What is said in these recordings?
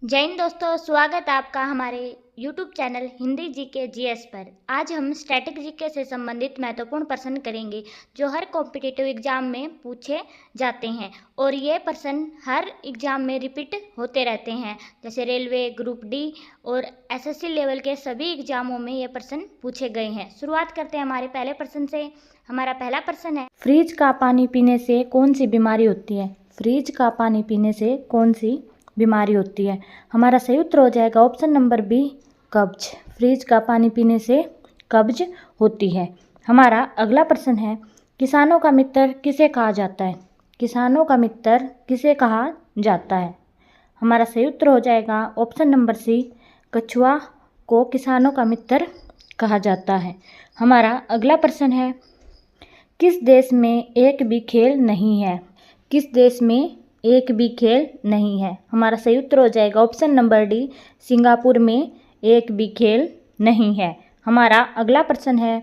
जय हिंद दोस्तों, स्वागत है आपका हमारे YouTube channel Hindi GK GS पर। आज हम स्टैटिक जीके से संबंधित महत्वपूर्ण प्रश्न करेंगे जो हर कॉम्पिटिटिव एग्जाम में पूछे जाते हैं और ये प्रश्न हर एग्जाम में रिपीट होते रहते हैं। जैसे रेलवे, ग्रुप डी और एसएससी लेवल के सभी एग्जामों में ये प्रश्न पूछे गए हैं। शुरुआत करते हैं हमारे पहले प्रश्न से। हमारा पहला प्रश्न है, फ्रिज का पानी पीने से कौन सी बीमारी होती है? फ्रिज का पानी पीने से कौन सी बीमारी होती है? हमारा सही उत्तर हो जाएगा ऑप्शन नंबर बी, कब्ज। फ्रिज का पानी पीने से कब्ज होती है। हमारा अगला प्रश्न है, किसानों का मित्र किसे कहा जाता है? किसानों का मित्र किसे कहा जाता है? हमारा सही उत्तर हो जाएगा ऑप्शन नंबर सी, कछुआ को किसानों का मित्र कहा जाता है। हमारा अगला प्रश्न है, किस देश में एक भी खेल नहीं है? किस देश में एक भी खेल नहीं है? हमारा सही उत्तर हो जाएगा ऑप्शन नंबर डी, सिंगापुर में एक भी खेल नहीं है। हमारा अगला प्रश्न है,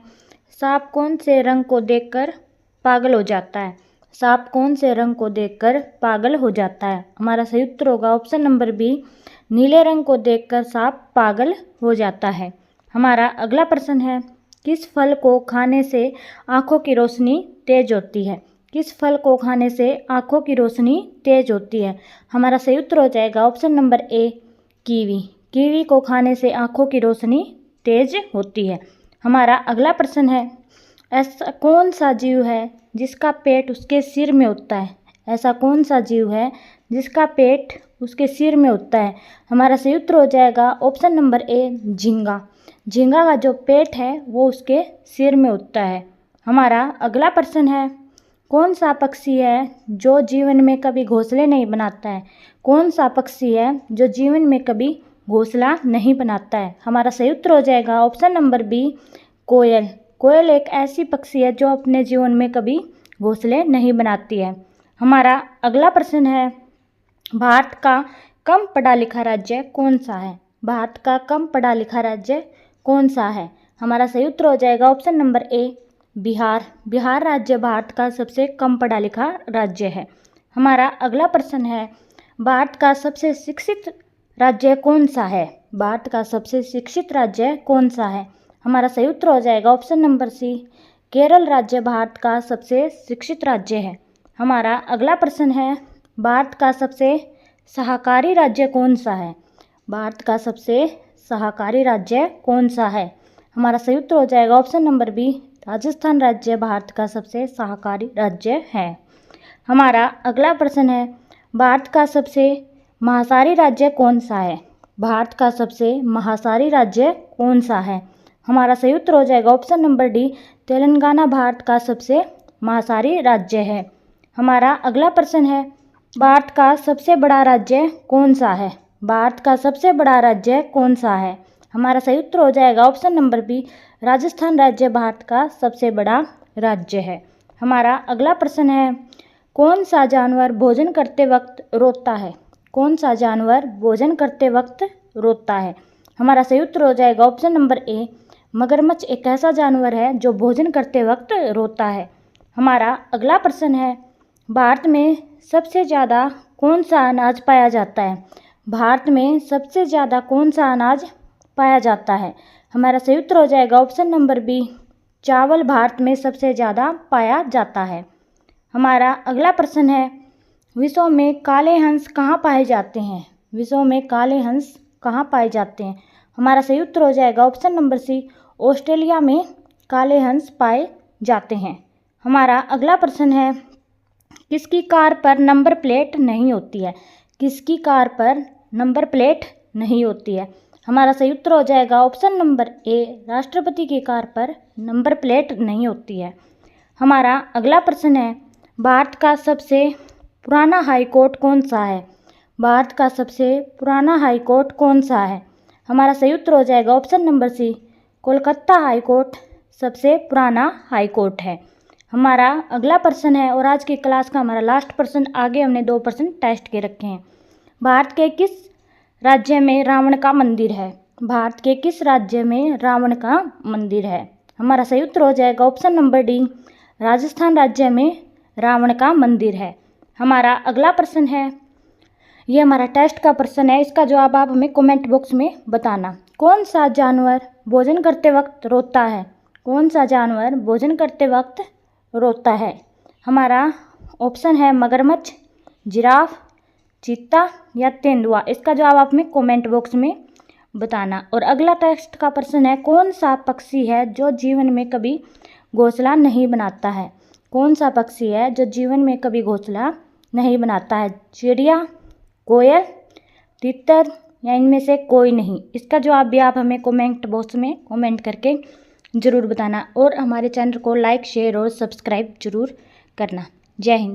सांप कौन से रंग को देखकर पागल हो जाता है? सांप कौन से रंग को देखकर पागल हो जाता है? हमारा सही उत्तर होगा ऑप्शन नंबर बी, नीले रंग को देखकर सांप पागल हो जाता है। हमारा अगला प्रश्न है, किस फल को खाने से आँखों की रोशनी तेज होती है? किस फल को खाने से आँखों की रोशनी तेज होती है? हमारा सही उत्तर हो जाएगा option number A, kiwi. Kiwi को खाने से आँखों की रोशनी तेज होती है। हमारा अगला प्रश्न है, ऐसा कौन सा जीव है जिसका पेट उसके सिर में होता है? ऐसा कौन सा जीव है जिसका पेट उसके सिर में होता है? हमारा सही उत्तर हो जाएगा ऑप्शन नंबर ए, झींगा। झींगा का जो पेट है वो उसके सिर में होता है। हमारा अगला प्रश्न है, कौन सा पक्षी है जो जीवन में कभी घोंसले नहीं बनाता है? कौन सा पक्षी है जो जीवन में कभी घोंसला नहीं बनाता है? हमारा सही उत्तर हो जाएगा ऑप्शन नंबर बी, कोयल। कोयल एक ऐसी पक्षी है जो अपने जीवन में कभी घोंसले नहीं बनाती है। हमारा अगला प्रश्न है, भारत का कम पढ़ा लिखा राज्य कौन सा है? भारत का कम पढ़ा लिखा राज्य कौन सा है? हमारा सही उत्तर हो जाएगा option number A, Bihar. Bihar राज्य भारत का सबसे कम पढ़ा लिखा राज्य है। हमारा अगला प्रश्न है, भारत का सबसे शिक्षित राज्य कौन सा है? भारत का सबसे शिक्षित राज्य कौन सा है? हमारा सही उत्तर हो जाएगा ऑप्शन नंबर सी, केरल राज्य भारत का सबसे शिक्षित राज्य है। हमारा अगला प्रश्न है, भारत का सबसे सहकारी राज्य कौन सा है? भारत का सबसे सहकारी राज्य कौन सा है? हमारा सही उत्तर हो जाएगा ऑप्शन नंबर बी, राजस्थान राज्य भारत का सबसे सहकारी राज्य है। हमारा अगला प्रश्न है, भारत का सबसे महासारी राज्य कौन सा है? भारत का सबसे महासारी राज्य कौन सा है? हमारा सही उत्तर हो जाएगा option number D, Telangana Bharat का सबसे महासारी राज्य है। हमारा अगला प्रश्न है, भारत का सबसे बड़ा राज्य कौन सा है? भारत का सबसे बड़ा राज्य कौन सा है? हमारा सही उत्तर हो जाएगा ऑप्शन नंबर बी, राजस्थान राज्य भारत का सबसे बड़ा राज्य है। हमारा अगला प्रश्न है, कौन सा जानवर भोजन करते वक्त रोता है? कौन सा जानवर भोजन करते वक्त रोता है? हमारा सही उत्तर हो जाएगा ऑप्शन नंबर ए, मगरमच्छ एक ऐसा जानवर है जो भोजन करते वक्त रोता है। हमारा अगला प्रश्न है, भारत में सबसे ज़्यादा कौन सा अनाज पाया जाता है? भारत में सबसे ज़्यादा कौन सा अनाज पाया जाता है? हमारा सही उत्तर हो जाएगा ऑप्शन नंबर बी, चावल भारत में सबसे ज़्यादा पाया जाता है। हमारा अगला प्रश्न है, विश्व में काले हंस कहाँ पाए जाते हैं? विश्व में काले हंस कहाँ पाए जाते हैं? हमारा सही उत्तर हो जाएगा ऑप्शन नंबर सी, ऑस्ट्रेलिया में काले हंस पाए जाते हैं। हमारा अगला प्रश्न है, किसकी कार पर नंबर प्लेट नहीं होती है? किसकी कार पर नंबर प्लेट नहीं होती है? हमारा सही उत्तर हो जाएगा ऑप्शन नंबर ए, राष्ट्रपति की कार पर नंबर प्लेट नहीं होती है। हमारा अगला प्रश्न है, भारत का सबसे पुराना हाई कोर्ट कौन सा है? भारत का सबसे पुराना हाई कोर्ट कौन सा है? हमारा सही उत्तर हो जाएगा option number C, Kolkata high court सबसे पुराना हाई कोर्ट है। हमारा अगला प्रश्न है और आज की क्लास का हमारा लास्ट प्रश्न, आगे हमने 2 प्रश्न टेस्ट के रखे हैं। भारत के किस राज्य में रावण का मंदिर है? भारत के किस राज्य में रावण का मंदिर है? हमारा सही उत्तर हो जाएगा ऑप्शन नंबर डी, राजस्थान राज्य में रावण का मंदिर है। हमारा अगला प्रश्न है, ये हमारा टेस्ट का प्रश्न है, इसका जवाब आप हमें कमेंट बॉक्स में बताना। कौन सा जानवर भोजन करते वक्त रोता है? कौन सा जानवर भोजन करते वक्त रोता है? हमारा ऑप्शन है मगरमच्छ, जिराफ, चीता या तेंदुआ। इसका जवाब आप हमें कमेंट बॉक्स में बताना। और अगला टेस्ट का प्रश्न है, कौन सा पक्षी है जो जीवन में कभी घोंसला नहीं बनाता है? कौन सा पक्षी है जो जीवन में कभी घोंसला नहीं बनाता है? चिड़िया, कोयल, तितर या इनमें से कोई नहीं? इसका जवाब भी आप हमें कमेंट बॉक्स में कमेंट करके ज़रूर बताना। और हमारे चैनल को लाइक, शेयर और सब्सक्राइब ज़रूर करना। जय हिंद।